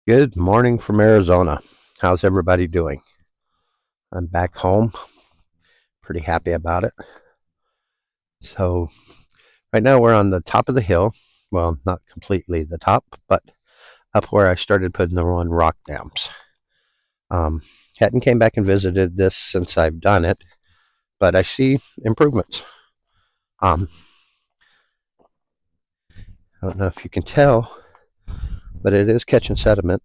Good morning from Arizona. How's everybody doing? I'm back home. Pretty happy about it. So, right now we're on the top of the hill. Well, not completely the top, but up where I started putting the one rock dams. Um, hadn't came back and visited this since I've done it, but I see improvements. I don't know if you can tell, but it is catching sediment.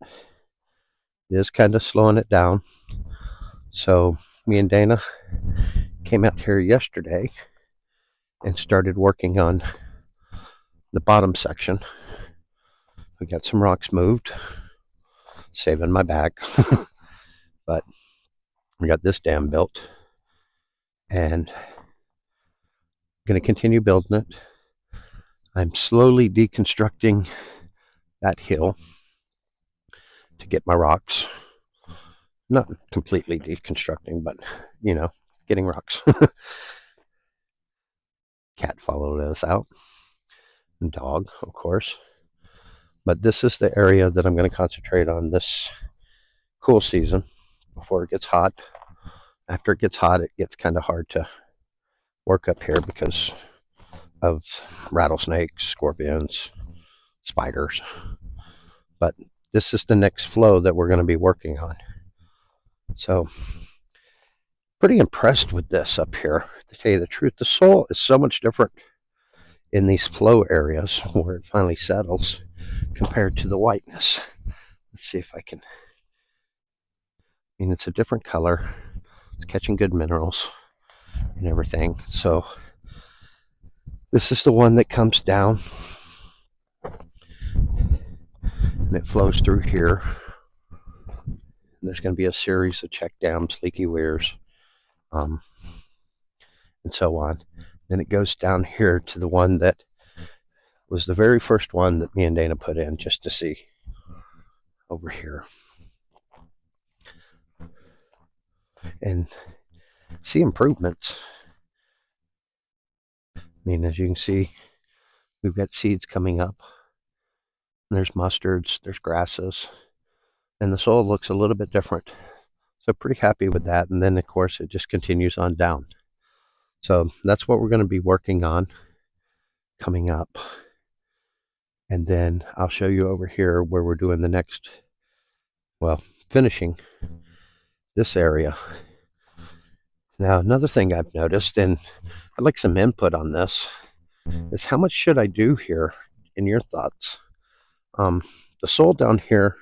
It is kind of slowing it down. So, me and Dana came out here yesterday and started working on the bottom section. We got some rocks moved, saving my back, but we got this dam built and going to continue building it. I'm slowly deconstructing that hill to get my rocks. Not completely deconstructing, but getting rocks. Cat followed us out, and dog, of course. But this is the area that I'm going to concentrate on this cool season before it gets hot. After it gets hot, it gets kind of hard to work up here because of rattlesnakes, scorpions, spiders. But this is the next flow that we're going to be working on. So, pretty impressed with this up here. To tell you the truth, the soil is so much different in these flow areas where it finally settles compared to the whiteness. Let's see if I can. It's a different color. It's catching good minerals and everything. So, this is the one that comes down and it flows through here. There's going to be a series of check dams, leaky weirs, and so on. Then it goes down here to the one that was the very first one that me and Dana put in just to see over here and see improvements. As you can see, we've got seeds coming up. There's mustards, there's grasses, and the soil looks a little bit different. So pretty happy with that. And then of course it just continues on down. So that's what we're going to be working on coming up. And then I'll show you over here where we're doing the next, finishing this area. Now, another thing I've noticed, and I'd like some input on this, is how much should I do here in your thoughts? The soil down here,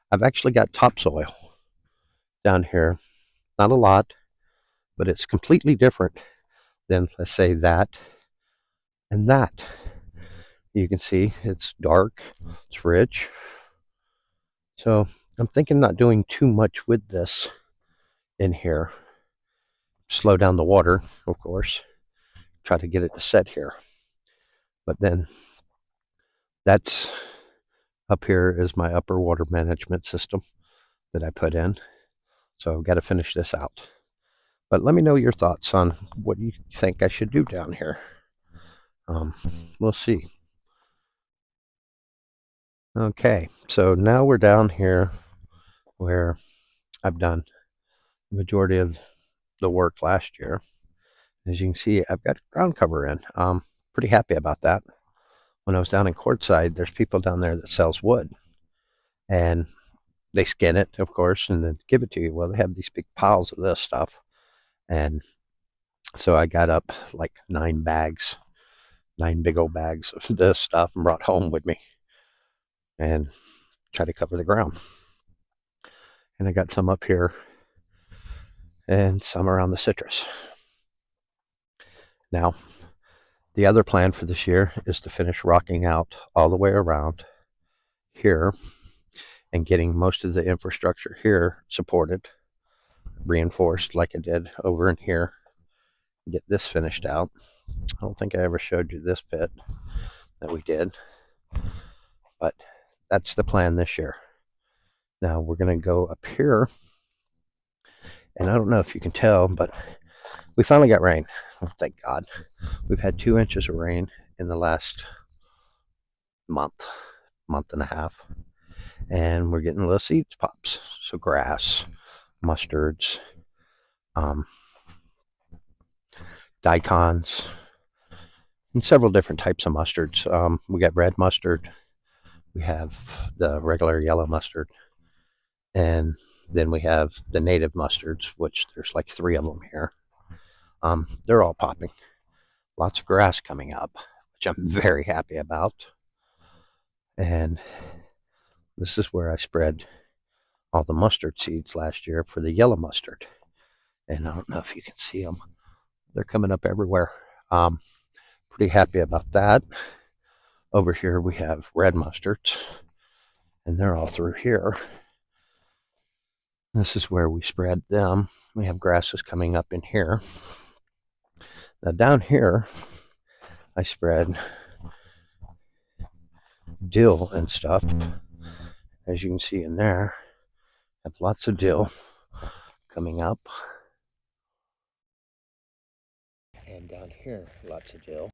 I've actually got topsoil down here. Not a lot, but it's completely different than, let's say, that and that. You can see it's dark, it's rich. So I'm thinking not doing too much with this in here. Slow down the water, of course. Try to get it to set here. But then that's up here is my upper water management system that I put in. So I've got to finish this out. But let me know your thoughts on what you think I should do down here. We'll see. Okay, so now we're down here where I've done the majority of the work last year. As you can see, I've got ground cover in. Pretty happy about that. When I was down in Quartzsite, there's people down there that sells wood. And they skin it, of course, and then give it to you. Well, they have these big piles of this stuff. And so I got up like 9 big old bags of this stuff and brought home with me and try to cover the ground. And I got some up here and some around the citrus. Now, the other plan for this year is to finish rocking out all the way around here and getting most of the infrastructure here supported, reinforced like I did over in here. Get this finished out. I don't think I ever showed you this bit that we did, but that's the plan this year. Now we're going to go up here, and I don't know if you can tell, but we finally got rain. Oh, thank God. We've had 2 inches of rain in the last month and a half, and we're getting little seeds pops. So grass, mustards, daikons, and several different types of mustards. We got red mustard, we have the regular yellow mustard, and then we have the native mustards, which there's like 3 of them here. They're all popping. Lots of grass coming up, which I'm very happy about. And this is where I spread all the mustard seeds last year for the yellow mustard. And I don't know if you can see them. They're coming up everywhere. Pretty happy about that. Over here we have red mustards, and they're all through here. This is where we spread them. We have grasses coming up in here. Now down here, I spread dill and stuff. As you can see in there, I have lots of dill coming up. And down here, lots of dill.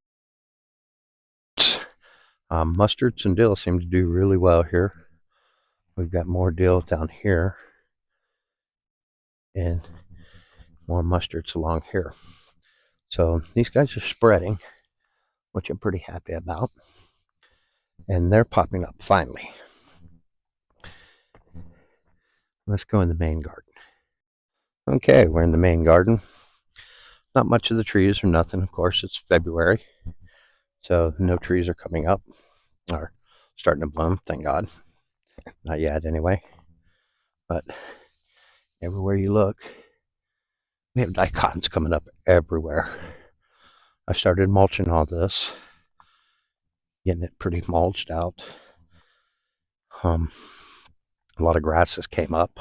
Mustards and dill seem to do really well here. We've got more dill down here and more mustards along here. So these guys are spreading, which I'm pretty happy about. And they're popping up finally. Let's go in the main garden. Okay, we're in the main garden. Not much of the trees or nothing. Of course, it's February, so no trees are coming up or starting to bloom, thank God. Not yet, anyway. But everywhere you look, we have daikons coming up everywhere. I started mulching all this, getting it pretty mulched out. A lot of grasses came up.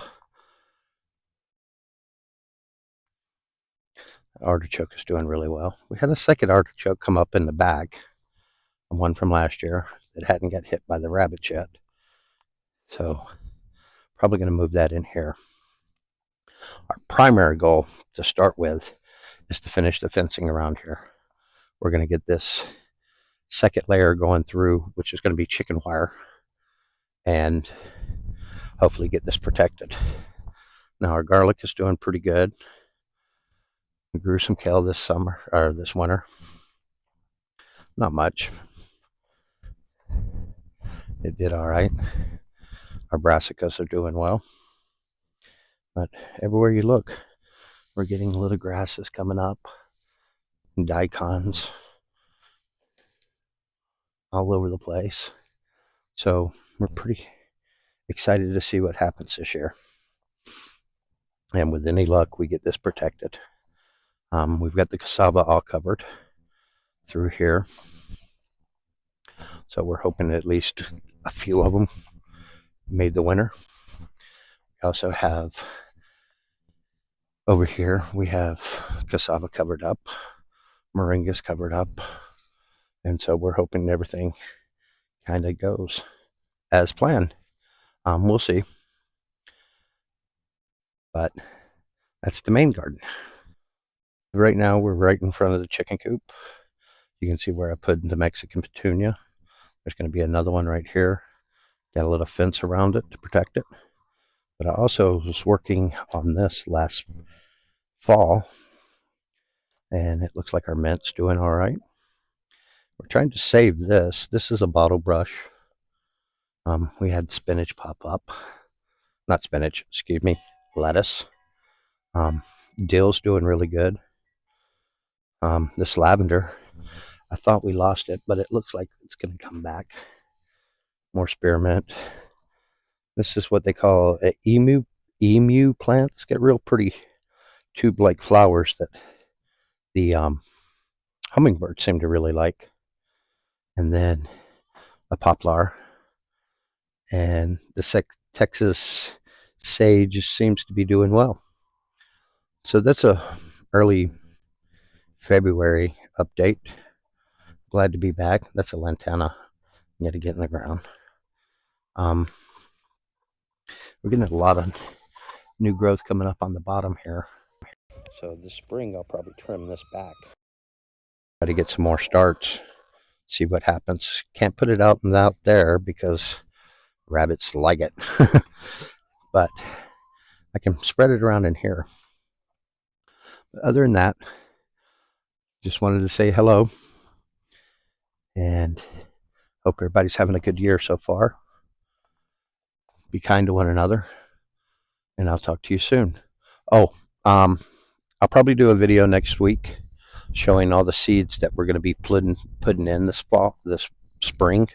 Artichoke is doing really well. We had a second artichoke come up in the bag, one from last year that hadn't got hit by the rabbits yet. So probably going to move that in here. Our primary goal to start with is to finish the fencing around here. We're going to get this second layer going through, which is going to be chicken wire, and hopefully get this protected. Now our garlic is doing pretty good. We grew some kale this winter. Not much. It did all right. Our brassicas are doing well. But everywhere you look, we're getting little grasses coming up, and daikons all over the place. So we're pretty excited to see what happens this year. And with any luck, we get this protected. We've got the cassava all covered through here. So we're hoping at least a few of them made the winter. We also have over here, we have cassava covered up, moringas covered up. And so we're hoping everything kind of goes as planned. We'll see. But that's the main garden. Right now, we're right in front of the chicken coop. You can see where I put the Mexican petunia. There's going to be another one right here. Got a little fence around it to protect it. But I also was working on this last fall, and it looks like our mint's doing all right. We're trying to save this. This is a bottle brush. We had spinach pop up. Not spinach, excuse me, lettuce. Dill's doing really good. This lavender, I thought we lost it, but it looks like it's going to come back. More spearmint. This is what they call an emu plant. It's got real pretty tube-like flowers that the hummingbirds seem to really like. And then a poplar. And the Texas sage seems to be doing well. So that's a early February update. Glad to be back. That's a lantana. You got to get in the ground. We're getting a lot of new growth coming up on the bottom here. So this spring I'll probably trim this back. Try to get some more starts. See what happens. Can't put it out and out there because Rabbits like it. But I can spread it around in here. But other than that, just wanted to say hello and hope everybody's having a good year so far. Be kind to one another, and I'll talk to you soon. Oh, I'll probably do a video next week showing all the seeds that we're going to be putting in this spring.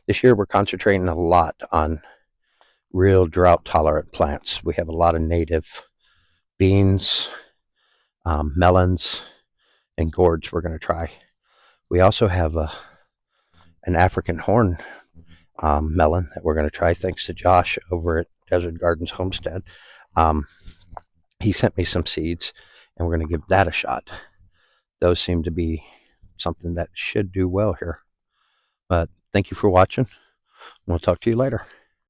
This year we're concentrating a lot on real drought tolerant plants. We have a lot of native beans, melons, and gourds we're going to try. We also have an African horn melon that we're going to try, thanks to Josh over at Desert Gardens Homestead. He sent me some seeds, and we're going to give that a shot. Those seem to be something that should do well here. But thank you for watching. We'll talk to you later.